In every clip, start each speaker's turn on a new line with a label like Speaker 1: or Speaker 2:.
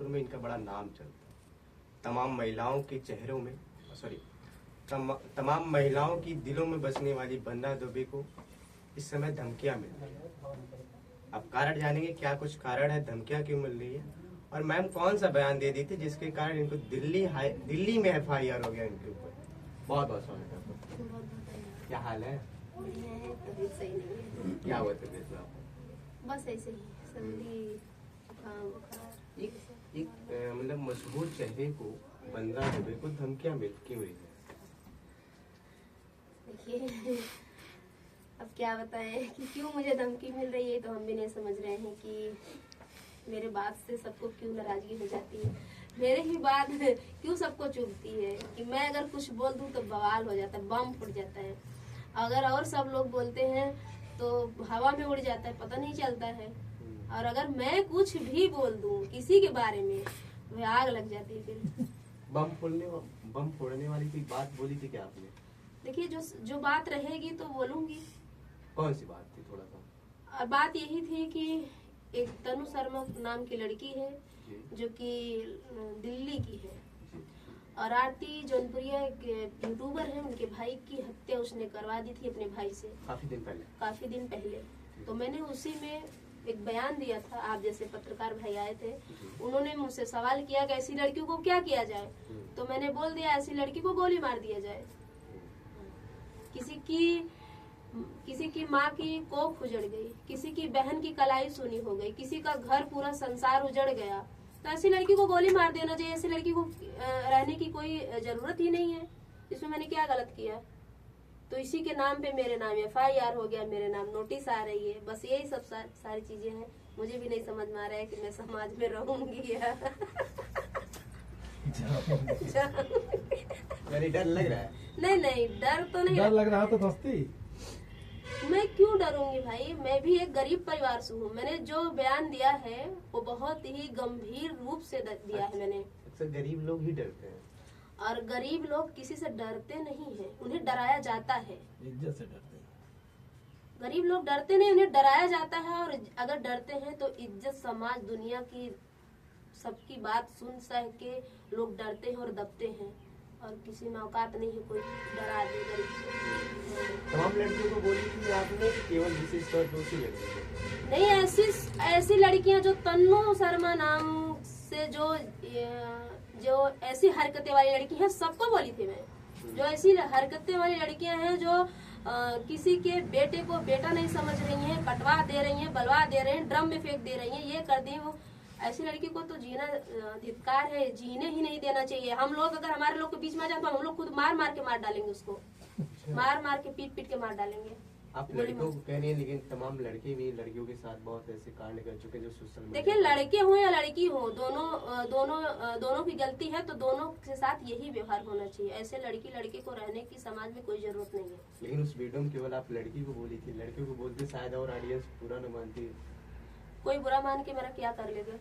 Speaker 1: जबलपुर में इनका बड़ा नाम चलता है। तमाम महिलाओं के चेहरों में तमाम महिलाओं की दिलों में बसने वाली वंदना दुबे को इस समय धमकियां मिल रही है। अब कारण जानेंगे, क्या कुछ कारण है, धमकियां क्यों मिल रही है, और मैम कौन सा बयान दे दी थी जिसके कारण इनको दिल्ली में FIR हो गया इनके ऊपर। बहुत बहुत स्वागत है आपका। क्या हाल है?
Speaker 2: तबीयत सही नहीं है।
Speaker 1: क्या हुआ तबीयत में आपको?
Speaker 2: बस ऐसे ही सर्दी जुकाम बुखार।
Speaker 1: एक मतलब मशहूर चेहरे को वंदना दुबे को धमकियां मिल क्यों रही है?
Speaker 2: देखिए अब क्या बताएं कि क्यों मुझे धमकी मिल रही है, तो हम भी नहीं समझ रहे हैं कि मेरे बात से सबको क्यों नाराजगी हो जाती है, मेरे ही बात क्यों सबको चुभती है कि मैं अगर कुछ बोल दूं तो बवाल हो जाता है, बम फूट जाता है। अगर और सब लोग बोलते हैं तो हवा में उड़ जाता है, पता नहीं चलता है। और अगर मैं कुछ भी बोल दूं किसी के बारे में, वह आग लग जाती है। फिर
Speaker 1: बम फोड़ने वाली कोई बात बोली थी क्या आपने?
Speaker 2: देखिए जो बात रहेगी तो बोलूंगी।
Speaker 1: कौन सी बात थी? थोड़ा सा।
Speaker 2: और बात यही थी कि एक तनु शर्मा नाम की लड़की है जो कि दिल्ली की है, और आरती जौनपुरिया एक यूट्यूबर है, उनके भाई की हत्या उसने करवा दी थी अपने भाई से काफी दिन पहले। तो मैंने उसी में एक बयान दिया था। आप जैसे पत्रकार भाई आए थे, उन्होंने मुझसे सवाल किया कि ऐसी लड़कियों को क्या किया जाए, तो मैंने बोल दिया ऐसी लड़की को गोली मार दिया जाए। किसी की माँ की कोख उजड़ गई, किसी की बहन की कलाई सुनी हो गई, किसी का घर पूरा संसार उजड़ गया, तो ऐसी लड़की को गोली मार देना चाहिए। ऐसी लड़की को रहने की कोई जरूरत ही नहीं है। इसमें मैंने क्या गलत किया? तो इसी के नाम पे मेरे नाम FIR हो गया, मेरे नाम नोटिस आ रही है। बस यही सब सारी चीजें हैं। मुझे भी नहीं समझ में आ रहा है कि मैं समाज में रहूंगी या
Speaker 1: डर लग रहा है?
Speaker 2: नहीं, डर तो नहीं।
Speaker 3: डर लग रहा तो दोस्ती।
Speaker 2: मैं क्यों डरूंगी भाई, मैं भी एक गरीब परिवार से हूँ। मैंने जो बयान दिया है वो बहुत ही गंभीर रूप से दिया है मैंने।
Speaker 1: अक्सर गरीब लोग ही डरते हैं,
Speaker 2: और गरीब लोग किसी से डरते नहीं हैं, उन्हें डराया जाता है।
Speaker 3: इज्जत से डरते हैं।
Speaker 2: गरीब लोग डरते नहीं, उन्हें डराया जाता है। और अगर डरते हैं तो इज्जत, समाज, दुनिया की सबकी बात सुन सह के लोग डरते हैं और दबते हैं, और किसी में औकात नहीं है कोई डरा दे गरीब से।
Speaker 1: तमाम लड़कियों को बोली थी आपने कि केवल विशेष तौर पर उसी लड़की
Speaker 2: नहीं, ऐसी लड़कियां जो तन्नू शर्मा नाम से जो ऐसी हरकतें वाली लड़की है, सबको बोली थी मैं। जो ऐसी हरकतें वाली लड़कियां हैं जो किसी के बेटे को बेटा नहीं समझ रही हैं, कटवा दे रही हैं, बलवा दे रही हैं, ड्रम में फेंक दे रही हैं, ये कर दी वो, ऐसी लड़की को तो जीना धिक्कार है, जीने ही नहीं देना चाहिए। हम लोग अगर हमारे लोग के बीच में आ जाए तो हम लोग खुद मार के मार डालेंगे उसको। मार के पीट के मार डालेंगे।
Speaker 1: आप लड़कियों को कह रही हैं, लेकिन तमाम लड़के भी लड़कियों के साथ बहुत ऐसे कांड कर चुके जो सोशल मीडिया।
Speaker 2: देखिए, लड़के हो या लड़की हो, दोनों की गलती है, तो दोनों के साथ यही व्यवहार होना चाहिए। ऐसे लड़के को रहने की समाज में कोई जरूरत नहीं है।
Speaker 1: लेकिन उस वीडियो में केवल आप लड़की को बोली थी, लड़के को बोलते शायद और ऑडियंस पूरा न मानती।
Speaker 2: कोई बुरा मान के मेरा क्या कर लेगा?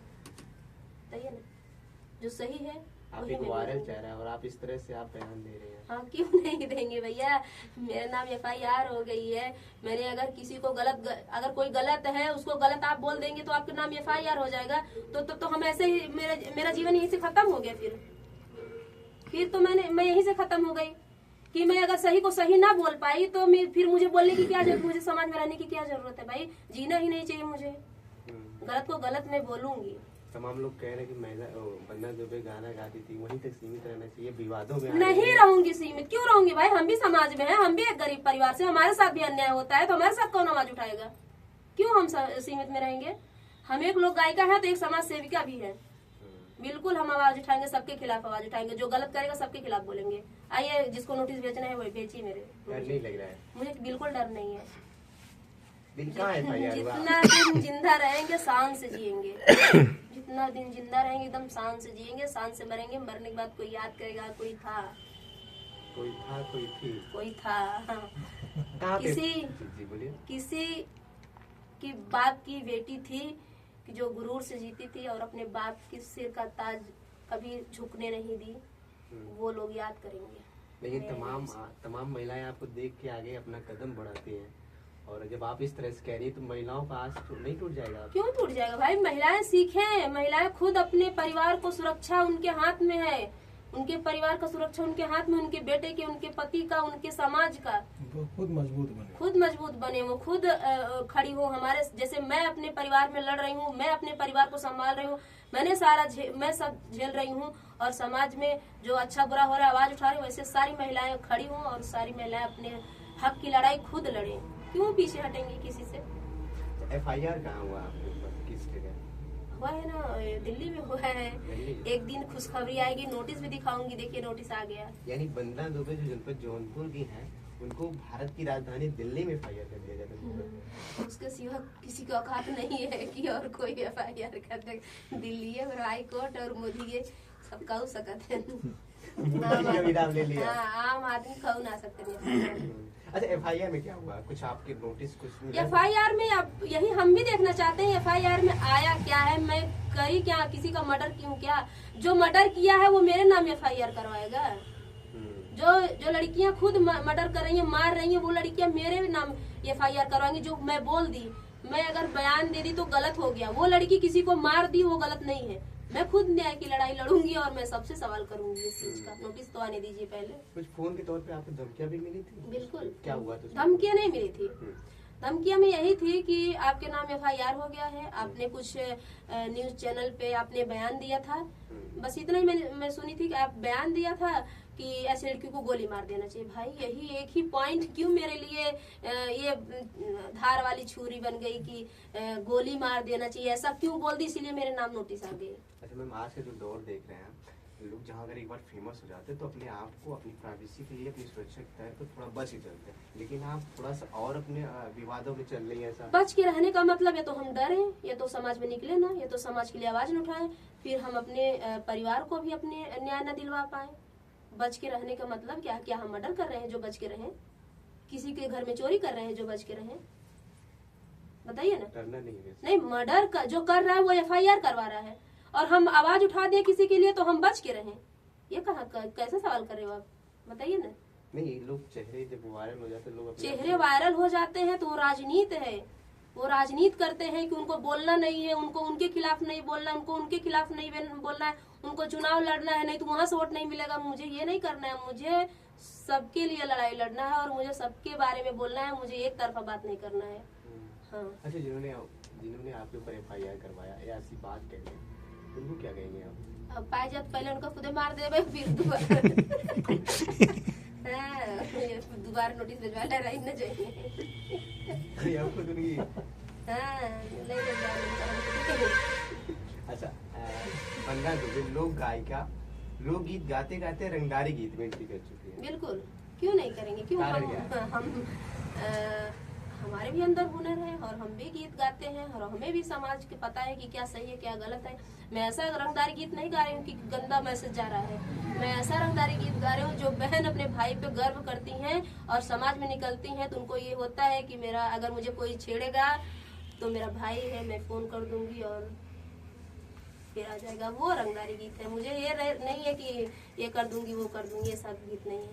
Speaker 2: सही है ना, जो सही है
Speaker 1: आप एक वायरल चेहरा है और आप इस तरह से आप बयान दे रहे हैं।
Speaker 2: हाँ, क्यों नहीं देंगे भैया? मेरा नाम FIR हो गई है। मैंने अगर किसी को अगर कोई गलत है उसको गलत आप बोल देंगे तो आपके नाम FIR हो जाएगा। तो हम ऐसे ही मेरा जीवन यहीं से खत्म हो गया। फिर तो मैं यहीं से खत्म हो गई कि मैं अगर सही को सही ना बोल पाई तो फिर मुझे बोलने की क्या जरूरत, मुझे समाज में रहने की क्या जरूरत है? भाई जीना ही नहीं चाहिए मुझे। गलत को गलत मैं बोलूंगी।
Speaker 1: तमाम लोग कह रहे हैं कि महिला वंदना दुबे गाना गाती थी, वहीं तक सीमित रहना चाहिए, विवादों में
Speaker 2: नहीं रहूंगी सीमित। क्यों रहूंगी भाई? हम भी समाज में हैं, हम भी एक गरीब परिवार से, हमारे साथ भी अन्याय होता है, तो हमारे साथ कौन आवाज उठाएगा? क्यों हम सीमित में रहेंगे? हम एक लोग गायिका है तो एक समाज सेविका भी है। बिल्कुल हम आवाज उठाएंगे, सबके खिलाफ आवाज उठाएंगे। जो गलत करेगा सबके खिलाफ बोलेंगे। आइए, जिसको नोटिस बेचना है वही बेचिए। मेरे
Speaker 1: डर नहीं लग रहा है?
Speaker 2: मुझे बिल्कुल डर नहीं है।
Speaker 1: जितना
Speaker 2: दिन जिंदा रहेंगे शान से जिएंगे। जितना दिन जिंदा रहेंगे एकदम शान से जिएंगे, शान से मरेंगे। मरने के बाद कोई याद करेगा कोई था कोई था। हाँ। किसी की बाप की बेटी थी कि जो गुरूर से जीती थी और अपने बाप के सिर का ताज कभी झुकने नहीं दी, वो लोग याद करेंगे।
Speaker 1: लेकिन तमाम महिलाएं आपको देख के आगे अपना कदम बढ़ाती हैं और जब आप इस तरह से कह रही है तो महिलाओं का आस तो नहीं टूट जाएगा?
Speaker 2: क्यों टूट जाएगा भाई? महिलाएं सीखें, महिलाएं खुद अपने परिवार को सुरक्षा उनके हाथ में है, उनके परिवार का सुरक्षा उनके हाथ में, उनके बेटे के, उनके पति का, उनके समाज का।
Speaker 3: वो खुद मजबूत बने।
Speaker 2: खुद मजबूत बने, वो खुद खड़ी हो। हमारे जैसे मैं अपने परिवार में लड़ रही हूँ, मैं अपने परिवार को संभाल रही हूँ, मैंने मैं सब झेल रही हूँ, और समाज में जो अच्छा बुरा हो रहा है आवाज उठा रही हूँ, वैसे सारी महिलाएं खड़ी हों और सारी महिलाएं अपने हक की लड़ाई खुद लड़े। क्यों पीछे हटेंगे किसी से?
Speaker 1: FIR कहाँ हुआ आपके ऊपर, किस जगह
Speaker 2: हुआ है ना, दिल्ली में हुआ है।
Speaker 1: दिल्ली?
Speaker 2: एक दिन खुशखबरी आएगी, नोटिस भी दिखाऊंगी, देखिए नोटिस आ गया।
Speaker 1: यानी बंदा दुबे जो जनपद जौनपुर की है उनको भारत की राजधानी दिल्ली में FIR कर दिया जाता है।
Speaker 2: उसके सिवा किसी का औकात नहीं है कि और कोई FIR कर दे। दिल्ली है और हाई कोर्ट और मोदी के सब कहू सकते हैं।
Speaker 1: मोदी का भी नाम ले लिया।
Speaker 2: हाँ, आम आदमी कहू ना सकते हैं।
Speaker 1: अच्छा, FIR में क्या हुआ? कुछ आपके नोटिस कुछ मिला?
Speaker 2: FIR में अब यही हम भी देखना चाहते हैं, FIR में आया क्या है, मैं करी क्या, किसी का मर्डर क्यों क्या? जो मर्डर किया है वो मेरे नाम FIR करवाएगा। जो लड़कियां खुद मर्डर कर रही हैं, मार रही हैं, वो लड़कियां मेरे नाम FIR करवाएंगी। जो मैं बोल दी, मैं अगर बयान दे दी तो गलत हो गया, वो लड़की किसी को मार दी वो गलत नहीं है। मैं खुद न्याय की लड़ाई लड़ूंगी और मैं सबसे सवाल करूंगी इस चीज का। नोटिस तो आने दीजिए पहले।
Speaker 1: कुछ फोन के तौर पे आपको धमकियां भी मिली थी?
Speaker 2: बिल्कुल।
Speaker 1: क्या हुआ था?
Speaker 2: धमकियां नहीं मिली थी। धमकियां में यही थी कि आपके नाम FIR हो गया है, आपने कुछ न्यूज चैनल पे आपने बयान दिया था, बस इतना ही मैं सुनी थी कि आप बयान दिया था कि ऐसे लड़की को गोली मार देना चाहिए। भाई यही एक ही पॉइंट क्यों मेरे लिए ये धार वाली छुरी बन गई कि गोली मार देना चाहिए, ऐसा क्यों बोल दी, इसीलिए मेरे नाम नोटिस आ गई।
Speaker 1: अच्छा मैम, आज के जो दौर देख रहे हैं लोग, जहाँ अगर एक बार फेमस हो जाते हैं तो अपने आप को, अपनी प्राइवेसी के लिए, अपनी सुरक्षा के तहत तो थोड़ा बच ही चलते हैं, लेकिन आप थोड़ा सा और अपने विवादों में चल रही है। ऐसा
Speaker 2: बच के रहने का मतलब ये तो हम डरे, ये तो समाज में निकले ना, ये तो समाज के लिए आवाज न उठाए, फिर हम अपने परिवार को भी अपने न्याय न दिलवा पाए। बच के रहने का मतलब क्या? क्या हम मर्डर कर रहे हैं जो बच के रहें? किसी के घर में चोरी कर रहे हैं जो बच के रहें? बताइए ना।
Speaker 1: डरना नहीं है।
Speaker 2: नहीं, मर्डर जो कर रहा है वो FIR करवा रहा है, और हम आवाज उठा दें किसी के लिए तो हम बच के रहें? ये कहाँ कैसा सवाल कर रहे हो आप? बताइए ना।
Speaker 1: नहीं, लोग चेहरे जब वायरल हो जाते हैं, लोग
Speaker 2: चेहरे वायरल हो जाते हैं तो वो राजनीति है, वो राजनीति करते हैं कि उनको बोलना नहीं है, उनको उनके खिलाफ नहीं बोलना, उनको उनके खिलाफ नहीं बोलना है, उनको चुनाव लड़ना है, नहीं तो वहां से वोट नहीं मिलेगा। मुझे ये नहीं करना है, मुझे सबके लिए लड़ाई लड़ना है और मुझे सबके बारे में बोलना है, मुझे एक तरफा बात नहीं करना है। हाँ।
Speaker 1: अच्छा, जिन्होंने आपके ऊपर FIR करवाया या ऐसी बात कही है, उनको क्या कहेंगे आप?
Speaker 2: अब पाए जात पहले उनको खुदे मार दे, फिर दोबारा दोबारा नोटिस भिजवा ले रही न चाहिए।
Speaker 1: आप खुद उनकी अच्छा, बंदा दुबे लोक गायिका, लोकगीत गाते गाते रंगदारी गीत में एंट्री कर चुकी है।
Speaker 2: बिल्कुल, क्यों नहीं करेंगे? क्यों? हम हमारे भी अंदर हुनर है और हम भी गीत गाते हैं और हमें भी समाज के पता है कि क्या सही है क्या गलत है। मैं ऐसा रंगदारी गीत नहीं गा रही हूँ कि गंदा मैसेज जा रहा है, मैं ऐसा रंगदारी गीत गा रही हूँ जो बहन अपने भाई पे गर्व करती हैं और समाज में निकलती हैं तो उनको ये होता है कि मेरा अगर मुझे कोई छेड़ेगा तो मेरा भाई है, मैं फोन कर दूंगी और फिर आ जाएगा। वो रंगदारी गीत है। मुझे ये नहीं है कि ये कर दूंगी वो कर दूंगी, ये सब गीत नहीं है।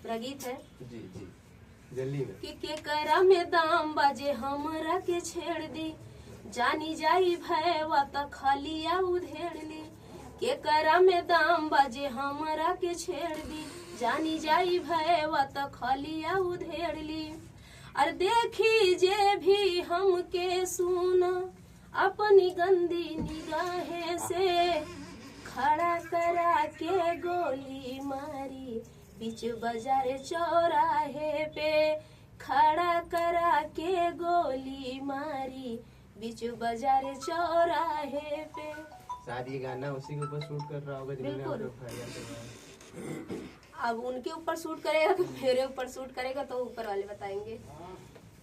Speaker 2: मेरा गीत है
Speaker 1: जी जी जल्दी में
Speaker 2: कि के करा में दाम बाजे हमरा के छेड़ दी, जानी जाई भैवा त खलिया उधेड़ ली। के करा में दाम बाजे हमरा के छेड़ दी, जानी जाई भैवा त खलिया उधेड़ ली। अरे देखी जे भी हमके सुना अपनी गंदी निगाहें से, खड़ा करा के गोली मारी बीच बाजार चौराहे पे, खड़ा करा के गोली मारी बीच बाजार चौराहे पे।
Speaker 1: शायद ये गाना उसी के ऊपर शूट कर रहा होगा जिन्होंने आपको FIR करवाया।
Speaker 2: अब उनके ऊपर शूट करेगा तो मेरे ऊपर शूट करेगा तो ऊपर वाले बताएंगे।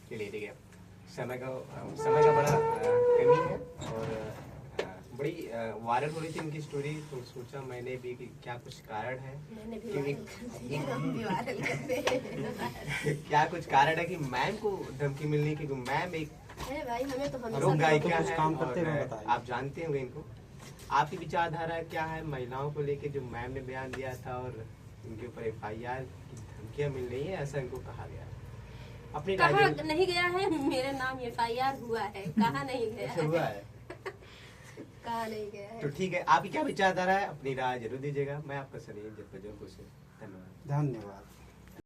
Speaker 1: चलिए ठीक है, समय का बड़ा कमी है और बड़ी वायरल हो रही थी इनकी स्टोरी, तो सोचा मैंने भी कि क्या कुछ कारण है,
Speaker 2: मैंने भी
Speaker 1: क्योंकि क्या कुछ कारण है कि मैम को धमकी मिलनी, क्योंकि मैम एक
Speaker 2: भाई हमें तो
Speaker 1: लोक गायिका है
Speaker 3: काम करते हुए
Speaker 1: और
Speaker 3: बताइए।
Speaker 1: आप जानते होंगे इनको। आपकी विचारधारा क्या है महिलाओं को लेके, जो मैम ने बयान दिया था और उनके ऊपर FIR की धमकियां मिल रही है, ऐसा इनको कहा गया है? अपनी राय
Speaker 2: कहाँ
Speaker 1: जरूर-
Speaker 2: नहीं गया है? मेरे नाम FIR हुआ है, कहाँ नहीं गया
Speaker 1: अच्छा हुआ
Speaker 2: है?
Speaker 1: है।
Speaker 2: कहाँ नहीं गया है?
Speaker 1: तो ठीक है, आपकी क्या विचारधारा है अपनी राय जरूर दीजिएगा। मैं आपका सलीम जब से धन्यवाद।
Speaker 4: धन्यवाद।